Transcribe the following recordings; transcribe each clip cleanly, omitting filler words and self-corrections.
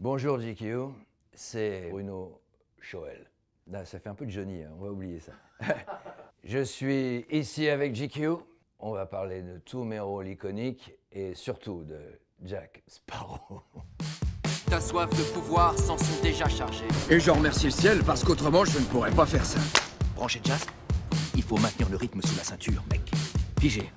Bonjour GQ, c'est Bruno Choël. Là, ça fait un peu de Johnny, hein, on va oublier ça. Je suis ici avec GQ, on va parler de tous mes rôles iconiques et surtout de Jack Sparrow. Ta soif de pouvoir s'en sont déjà chargés. Et j'en remercie le ciel parce qu'autrement je ne pourrais pas faire ça. Branché jazz, il faut maintenir le rythme sous la ceinture, mec. Figé.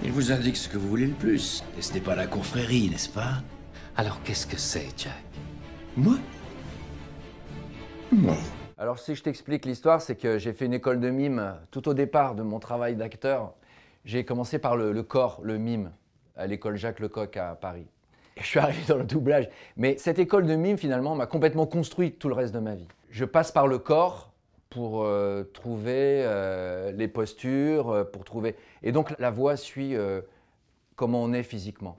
Il vous indique ce que vous voulez le plus. Et ce n'est pas la confrérie, n'est-ce pas? Alors qu'est-ce que c'est, Jack? Moi? Moi. Alors si je t'explique l'histoire, c'est que j'ai fait une école de mime tout au départ de mon travail d'acteur. J'ai commencé par le corps, le mime, à l'école Jacques Lecoq à Paris. Et je suis arrivé dans le doublage. Mais cette école de mime, finalement, m'a complètement construit tout le reste de ma vie. Je passe par le corps pour trouver les postures, pour trouver... Et donc la voix suit comment on est physiquement.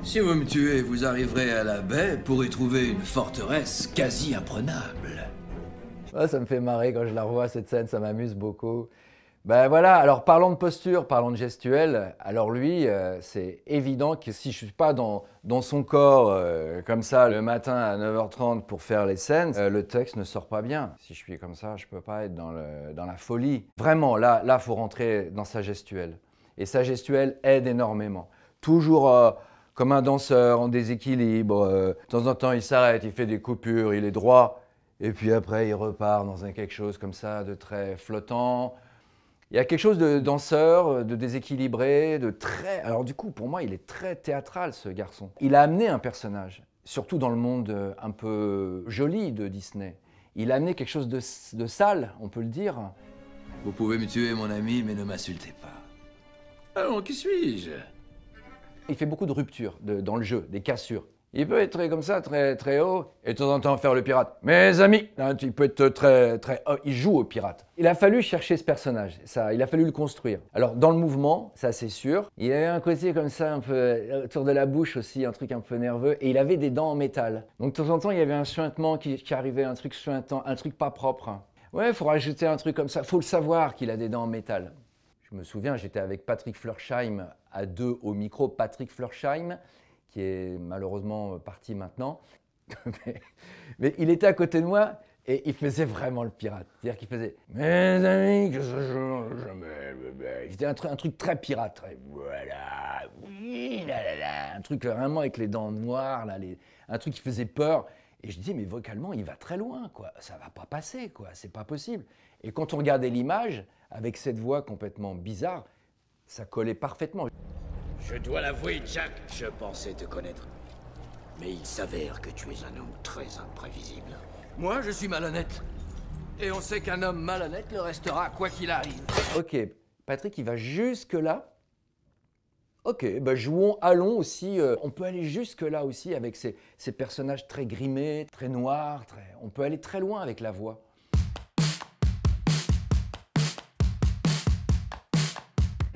Si vous me tuez, vous arriverez à la baie pour y trouver une forteresse quasi imprenable. Ouais, ça me fait marrer quand je la revois cette scène, ça m'amuse beaucoup. Ben voilà, alors parlons de posture, parlons de gestuelle, alors lui, c'est évident que si je suis pas dans son corps comme ça le matin à 9h30 pour faire les scènes, le texte ne sort pas bien. Si je suis comme ça, je peux pas être dans la folie. Vraiment, là, faut rentrer dans sa gestuelle. Et sa gestuelle aide énormément. Toujours comme un danseur en déséquilibre, de temps en temps il s'arrête, il fait des coupures, il est droit, et puis après il repart dans quelque chose comme ça de très flottant. Il y a quelque chose de danseur, de déséquilibré, de très... Alors du coup, pour moi, il est très théâtral, ce garçon. Il a amené un personnage, surtout dans le monde un peu joli de Disney. Il a amené quelque chose de sale, on peut le dire. Vous pouvez me tuer, mon ami, mais ne m'insultez pas. Alors, qui suis-je? Il fait beaucoup de ruptures dans le jeu, des cassures. Il peut être très comme ça, très haut, et de temps en temps faire le pirate. Mes amis, hein, il peut être très haut. Il joue au pirate. Il a fallu chercher ce personnage, ça, il a fallu le construire. Alors, dans le mouvement, ça c'est sûr, il avait un côté comme ça, un peu autour de la bouche aussi, un truc un peu nerveux, et il avait des dents en métal. Donc, de temps en temps, il y avait un suintement qui arrivait, un truc suintant, un truc pas propre. Ouais, il faut rajouter un truc comme ça, faut le savoir qu'il a des dents en métal. Je me souviens, j'étais avec Patrick Flersheim à deux au micro. Patrick Flersheim, qui est malheureusement parti maintenant. mais il était à côté de moi et il faisait vraiment le pirate. C'est-à-dire qu'il faisait « Mes amis, que ce jour jamais... » C'était un truc très pirate, très « Voilà, oui, là, là, là. » Un truc vraiment avec les dents noires, là, un truc qui faisait peur. Et je disais « Mais vocalement, il va très loin, quoi. Ça va pas passer, quoi. C'est pas possible. » Et quand on regardait l'image, avec cette voix complètement bizarre, ça collait parfaitement. Je dois l'avouer, Jack, je pensais te connaître. Mais il s'avère que tu es un homme très imprévisible. Moi, je suis malhonnête. Et on sait qu'un homme malhonnête le restera quoi qu'il arrive. Ok, Patrick, il va jusque-là. Ok, bah jouons, allons aussi. On peut aller jusque-là aussi avec ces personnages très grimés, très noirs. On peut aller très loin avec la voix.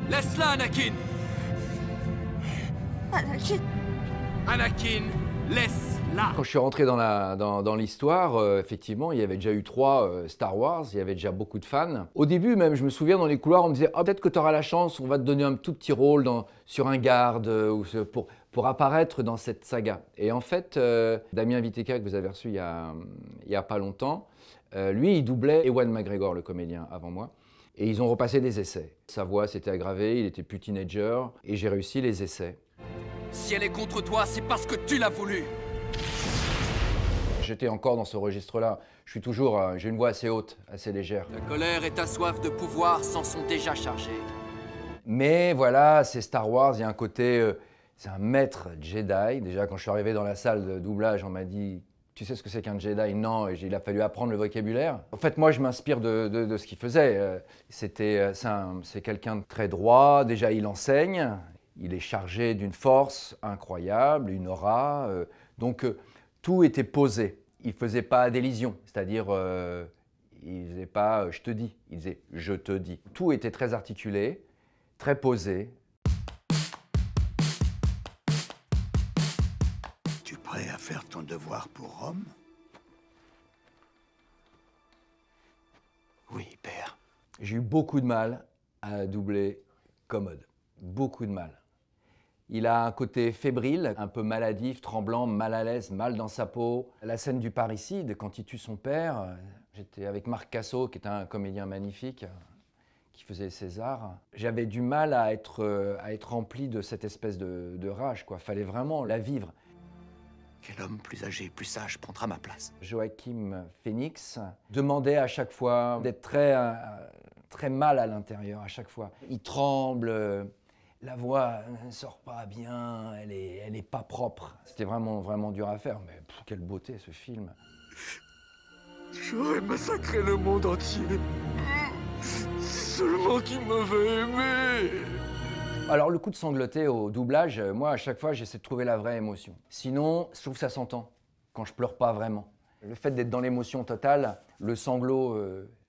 Laisse-la, Anakin. Anakin, laisse-la. Quand je suis rentré dans l'histoire, effectivement, il y avait déjà eu 3 Star Wars, il y avait déjà beaucoup de fans. Au début même, je me souviens, dans les couloirs, on me disait « Ah, peut-être que tu auras la chance, on va te donner un tout petit rôle sur un garde pour apparaître dans cette saga. » Et en fait, Damien Viteka, que vous avez reçu il y a pas longtemps, lui, il doublait Ewan McGregor, le comédien, avant moi. Et ils ont repassé des essais. Sa voix s'était aggravée, il était plus teenager, et j'ai réussi les essais. Si elle est contre toi, c'est parce que tu l'as voulu. J'étais encore dans ce registre-là. Je suis toujours, j'ai une voix assez haute, assez légère. Ta colère et ta soif de pouvoir s'en sont déjà chargées. Mais voilà, c'est Star Wars, il y a un côté, c'est un maître Jedi. Déjà, quand je suis arrivé dans la salle de doublage, on m'a dit « Tu sais ce que c'est qu'un Jedi ?» Non, et il a fallu apprendre le vocabulaire. En fait, moi, je m'inspire de ce qu'il faisait. C'est quelqu'un de très droit. Déjà, il enseigne. Il est chargé d'une force incroyable, une aura. Donc, tout était posé. Il ne faisait pas d'élision, c'est-à-dire, il ne faisait pas « je te dis », il disait « je te dis ». Tout était très articulé, très posé. Tu es prêt à faire ton devoir pour Rome? Oui, père. J'ai eu beaucoup de mal à doubler Commode. Beaucoup de mal. Il a un côté fébrile, un peu maladif, tremblant, mal à l'aise, mal dans sa peau. La scène du parricide, quand il tue son père, j'étais avec Marc Cassot, qui est un comédien magnifique, qui faisait César. J'avais du mal à être rempli de cette espèce de rage, quoi. Fallait vraiment la vivre. Quel homme plus âgé, plus sage prendra ma place? Joachim Phoenix demandait à chaque fois d'être très mal à l'intérieur, à chaque fois. Il tremble, la voix ne sort pas bien, elle est pas propre. C'était vraiment dur à faire, mais quelle beauté ce film. J'aurais massacré le monde entier. Seulement qu'il m'avait aimé. Alors le coup de sangloter au doublage, moi à chaque fois j'essaie de trouver la vraie émotion. Sinon, je trouve que ça s'entend, quand je pleure pas vraiment. Le fait d'être dans l'émotion totale, le sanglot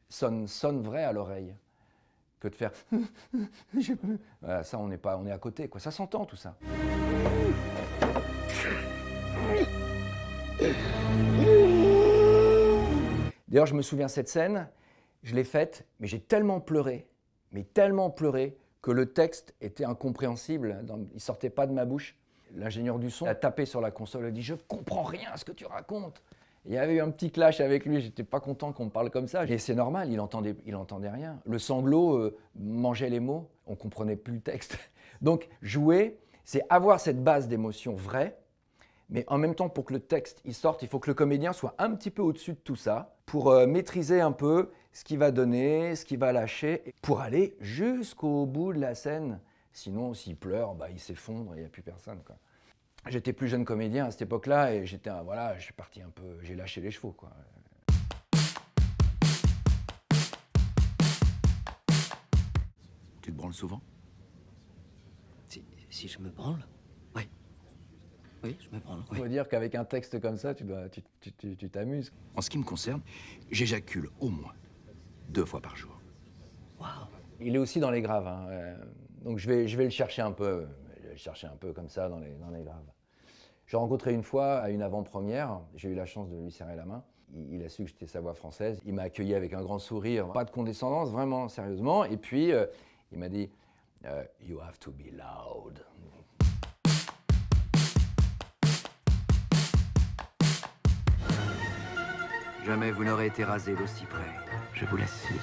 sonne vrai à l'oreille. Que de faire voilà, ça on est à côté, quoi. Ça s'entend tout ça. D'ailleurs je me souviens cette scène, je l'ai faite, mais j'ai tellement pleuré, que le texte était incompréhensible, il sortait pas de ma bouche. L'ingénieur du son a tapé sur la console, il a dit « Je comprends rien à ce que tu racontes ». Il y avait eu un petit clash avec lui, j'étais pas content qu'on me parle comme ça. Et c'est normal, il entendait rien. Le sanglot mangeait les mots, on comprenait plus le texte. Donc jouer, c'est avoir cette base d'émotion vraie, mais en même temps pour que le texte il sorte, il faut que le comédien soit un petit peu au-dessus de tout ça, pour maîtriser un peu ce qu'il va donner, ce qu'il va lâcher, pour aller jusqu'au bout de la scène. Sinon, s'il pleure, bah, il s'effondre et il n'y a plus personne, quoi. J'étais plus jeune comédien à cette époque-là et voilà, je suis parti un peu, j'ai lâché les chevaux, quoi. Tu te branles souvent? Si je me branle? Oui. Oui, je me branle. Il faut dire qu'avec un texte comme ça, tu t'amuses. En ce qui me concerne, j'éjacule au moins 2 fois par jour. Waouh. Il est aussi dans les graves, hein. Donc je vais le chercher un peu. Je vais le chercher un peu comme ça dans les graves. J'ai rencontré une fois à une avant-première, j'ai eu la chance de lui serrer la main. Il a su que j'étais sa voix française. Il m'a accueilli avec un grand sourire, pas de condescendance, vraiment, sérieusement. Et puis, il m'a dit « You have to be loud ». Jamais vous n'aurez été rasé d'aussi près, je vous l'assure.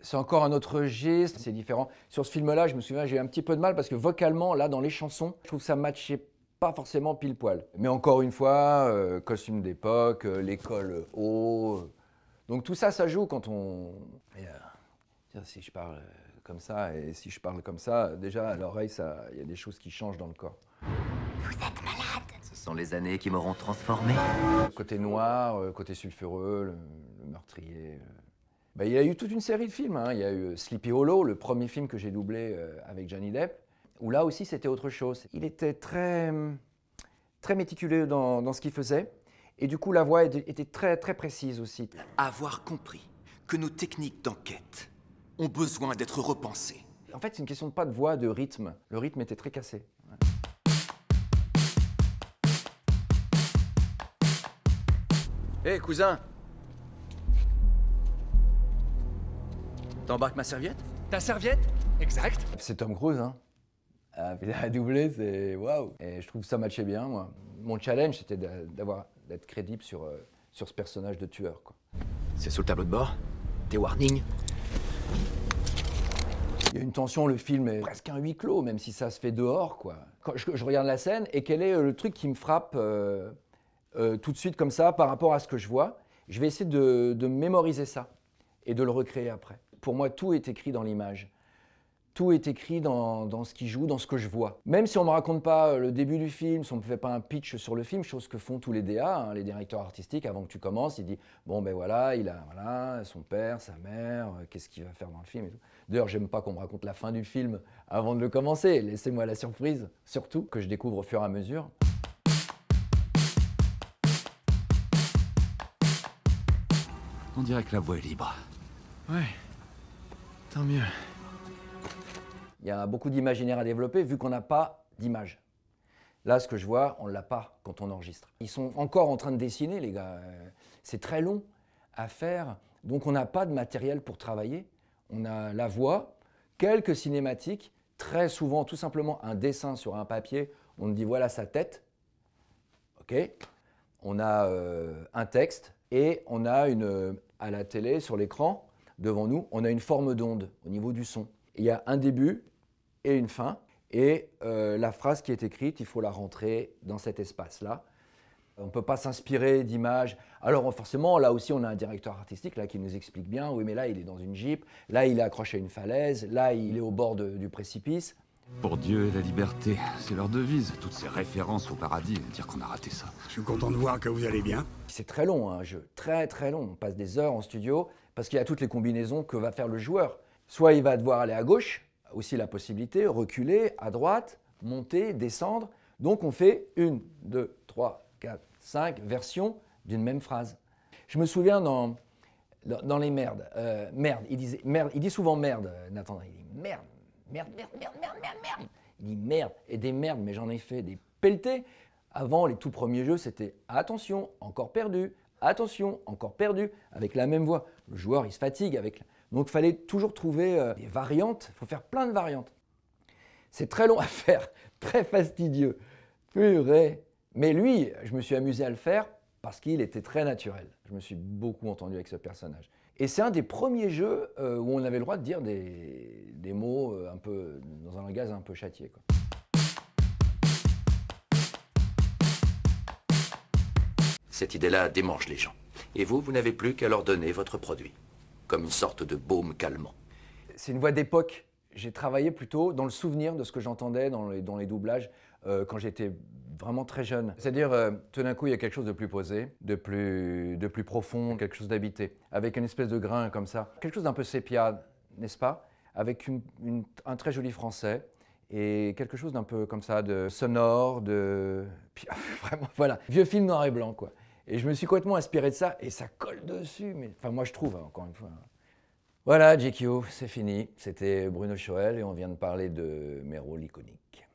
C'est encore un autre registre, c'est différent. Sur ce film-là, je me souviens, j'ai eu un petit peu de mal parce que vocalement, là, dans les chansons, je trouve que ça matchait pas forcément pile poil. Mais encore une fois, costume d'époque, l'école haut. Donc tout ça, ça joue quand on... si je parle comme ça et si je parle comme ça, déjà à l'oreille, il y a des choses qui changent dans le corps. Vous êtes malade. Ce sont les années qui m'auront transformé. Côté noir, côté sulfureux, le meurtrier. Ben, il y a eu toute une série de films, hein. Il y a eu Sleepy Hollow, le premier film que j'ai doublé avec Johnny Depp, où là aussi c'était autre chose. Il était très méticuleux dans ce qu'il faisait, et du coup la voix était très précise aussi. Avoir compris que nos techniques d'enquête ont besoin d'être repensées. En fait, c'est une question pas de voix, de rythme. Le rythme était très cassé. Hé, cousin! T'embarques ma serviette? Ta serviette? Exact. C'est Tom Cruise, hein. À doubler, c'est waouh. Et je trouve que ça matchait bien, moi. Mon challenge, c'était d'être crédible sur ce personnage de tueur, quoi. C'est sous le tableau de bord? Tes warnings? Il y a une tension, le film est presque un huis clos, même si ça se fait dehors, quoi. Quand je regarde la scène, et quel est le truc qui me frappe tout de suite comme ça, par rapport à ce que je vois, je vais essayer de mémoriser ça et de le recréer après. Pour moi, tout est écrit dans l'image. Tout est écrit dans ce qui joue, dans ce que je vois. Même si on ne me raconte pas le début du film, si on ne me fait pas un pitch sur le film, chose que font tous les DA, hein, les directeurs artistiques, avant que tu commences, ils disent « Bon, ben voilà, il a son père, sa mère, qu'est-ce qu'il va faire dans le film ?» et tout. D'ailleurs, j'aime pas qu'on me raconte la fin du film avant de le commencer. Laissez-moi la surprise, surtout, que je découvre au fur et à mesure. On dirait que la voie est libre. Ouais, tant mieux. Il y a beaucoup d'imaginaire à développer vu qu'on n'a pas d'image. Là, ce que je vois, on ne l'a pas quand on enregistre. Ils sont encore en train de dessiner, les gars. C'est très long à faire, donc on n'a pas de matériel pour travailler. On a la voix, quelques cinématiques, très souvent tout simplement un dessin sur un papier, on dit voilà sa tête, ok, on a un texte et on a à la télé, sur l'écran, devant nous, on a une forme d'onde au niveau du son. Il y a un début et une fin, et la phrase qui est écrite, il faut la rentrer dans cet espace-là. On ne peut pas s'inspirer d'images. Alors forcément, là aussi, on a un directeur artistique là, qui nous explique bien, oui mais là, il est dans une jeep, là, il est accroché à une falaise, là, il est au bord du précipice. Pour Dieu et la liberté, c'est leur devise. Toutes ces références au paradis, dire qu'on a raté ça. Je suis content de voir que vous allez bien. C'est très long, un jeu, très très long. On passe des heures en studio parce qu'il y a toutes les combinaisons que va faire le joueur. Soit il va devoir aller à gauche, aussi la possibilité, reculer, à droite, monter, descendre. Donc on fait 1, 2, 3, 4, 5 versions d'une même phrase. Je me souviens dans les merdes, merde, il dit souvent merde, Nathan, il dit merde. Merde. Il dit merde, et des merdes, mais j'en ai fait des pelletés. Avant, les tout premiers jeux, c'était attention, encore perdu, attention, encore perdu, avec la même voix. Le joueur, il se fatigue avec. Donc, il fallait toujours trouver des variantes. Il faut faire plein de variantes. C'est très long à faire, très fastidieux. Purée. Mais lui, je me suis amusé à le faire parce qu'il était très naturel. Je me suis beaucoup entendu avec ce personnage. Et c'est un des premiers jeux où on avait le droit de dire des mots un peu, dans un langage un peu châtié, quoi. Cette idée-là démange les gens. Et vous n'avez plus qu'à leur donner votre produit. Comme une sorte de baume calmant. C'est une voix d'époque. J'ai travaillé plutôt dans le souvenir de ce que j'entendais dans les doublages quand j'étais vraiment très jeune. C'est-à-dire, tout d'un coup, il y a quelque chose de plus posé, de plus profond, quelque chose d'habité, avec une espèce de grain comme ça. Quelque chose d'un peu sépia, n'est-ce pas? Avec un très joli français et quelque chose d'un peu comme ça, de sonore, Puis, vraiment, voilà, vieux film noir et blanc, quoi. Et je me suis complètement inspiré de ça et ça colle dessus, mais enfin, moi je trouve, hein, encore une fois. Voilà, GQ, c'est fini. C'était Bruno Choël et on vient de parler de mes rôles iconiques.